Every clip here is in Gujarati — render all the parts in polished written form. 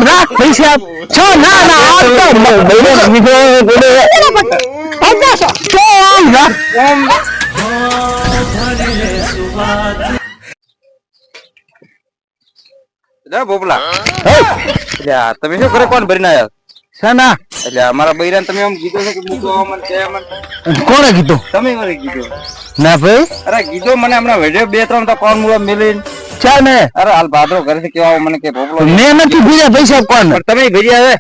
રાખ પૈસા છો ના ના આ તો બૈરો બીજો બોલે પચાસો છો આમ રાખ જા બોપલા એટલે તમે શું કરે કોણ ભરીને આયા સના એટલે અમારા બૈરાને તમે આમ કીધું છે કે મૂકો અમન કે અમન કોણે કીધું તમે મને કીધું ના ભાઈ અરે કીધું મને હમણાં વિડિયો બે ત્રણ તો કોણ મુલા મિલીને ચા ને અરે હાલ ભાદરો ઘરેથી કેવા મને કે ભોપલો મેં નથી ભીર્યા પૈસા કોણ પણ તમે ભેજી આવે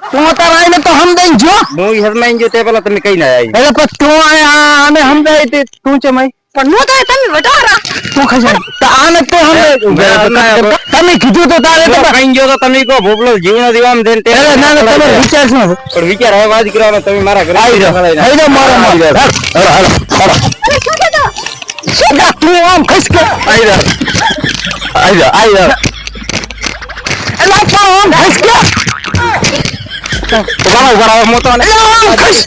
તું તારા આઈને તો સમજાઈ જો હું હરમાઈ ગયો તે પેલા તમે કઈ ના આવી એટલે પણ તું આને સમજાય તે તું છે મય પણ નો થાય તમે વટારા તું ખસે તો આને તો તમે કીધું તો તારે તો કઈ ગયો તો તમે કહો ભોપલો જીવનો દીવામ દેન તે અરે ના ના તમે વિચાર શું પણ વિચાર હવે વાત કરવાનો તમે મારા ઘરે આવી જાઓ મારો હાલો હાલો હાલો શું તું આમ ખસ કે આવી જાઓ એલા તો આમ ખસ કે ઉભા મોટો ને ખસ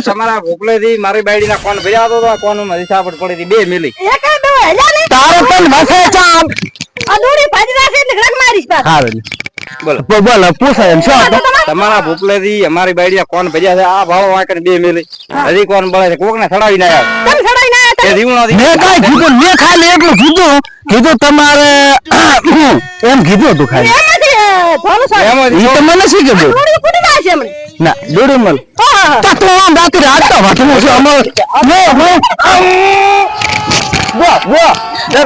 તમારા ભોપલેથી મારી બાયડી ના કોણ ભર્યા હતો કોણ મારી સાપડ પડી બે મિલી તારો પણ વસે ચામ અડોડી ભાજી રાખે એટલે રગ મારીશ પાછો હા બોલો બોલો પૂછાય એમ શું તમારા ભોપલેથી અમારી બાયડી કોણ ભર્યા છે આ ભાળો વાંકર બે મિલી હજી કોણ બળે છે કોક ને સડાવી ના તમે સડાઈ ના એ જીવનો મેં કઈ કીધું મેં ખાલી એટલું કીધું તમારે એમ કીધું હતું ખાલી એમાંથી થોડું સારું ઈ તો મને શી કીધું અડોડી ફૂટી જાય છે મને ના જોડું મલ તો તું આમ રાત્રે હાથતો વાટનું છે અમાર વો જા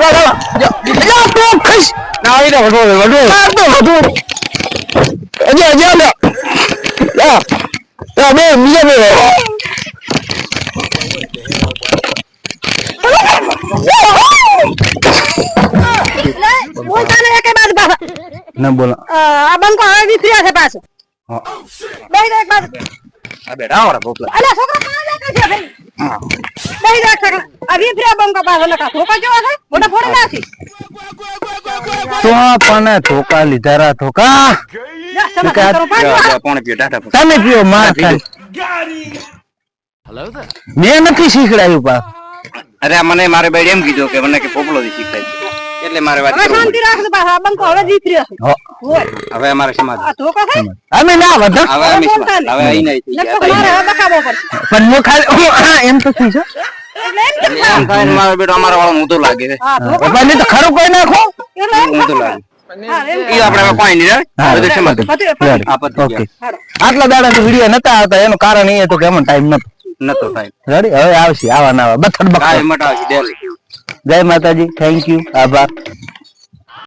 તું ખસ ના આવી રહ્યો વડો વધુ અજે લા બે બીજા બે બોલતા ને એક બાદ પાછા ના બોલો આ બંકો હવે વિસર્યા છે પાછો બેહી દે એક બાદ આ બેટા આવરા ભોપલા અલા છોકરા પાછા છે ભાઈ બેહી દે છોકરા આ વિસર્યા બંકો પાછો નકા ધોકા જેવા છે મોટા ફોડી નાખી તો પણ ધોકા લીધા રા ધોકા કોણ પીઓ ટાટા તમે પીઓ માર મેં નથી શીખડાયું પા અરે મને મારે બાયડી એમ કીધું કે મને કે ભોપલો થી શીખાય એટલે મારે વાત હવે શાંતિ રાખજો પાછા આ બંકો હવે વિસર્યા છે હોય હવે અમારે સમાજ આ ધોકા છે અમે ના વધા હવે અમે હવે અહીં નહીં થઈ નકર મારે હવે બકાવો પડશે પણ હું ખાલી એમ તો થઈ છે એટલે એમ કે એમ થાય ને મારો બેટો અમારા વાળો ઊંધો લાગે છે હા ધોકા બાબા તો ખરું કોઈ નાખો એટલે એમ ઊંધો લાગે હા એમ ઈ આપણે હવે કોઈ નહીં હા. બધું સમાજ આપત્તિ ઓકે આટલા દાડા વિડીયો નતા આવતા એનું કારણ એ હતું કે એમાં ટાઈમ નતો નતો થાય રેડી હવે આવશે આવા નવા બથડ કાય બખડ મટાવશે ડેલી જય માતાજી થેન્ક યુ આભાર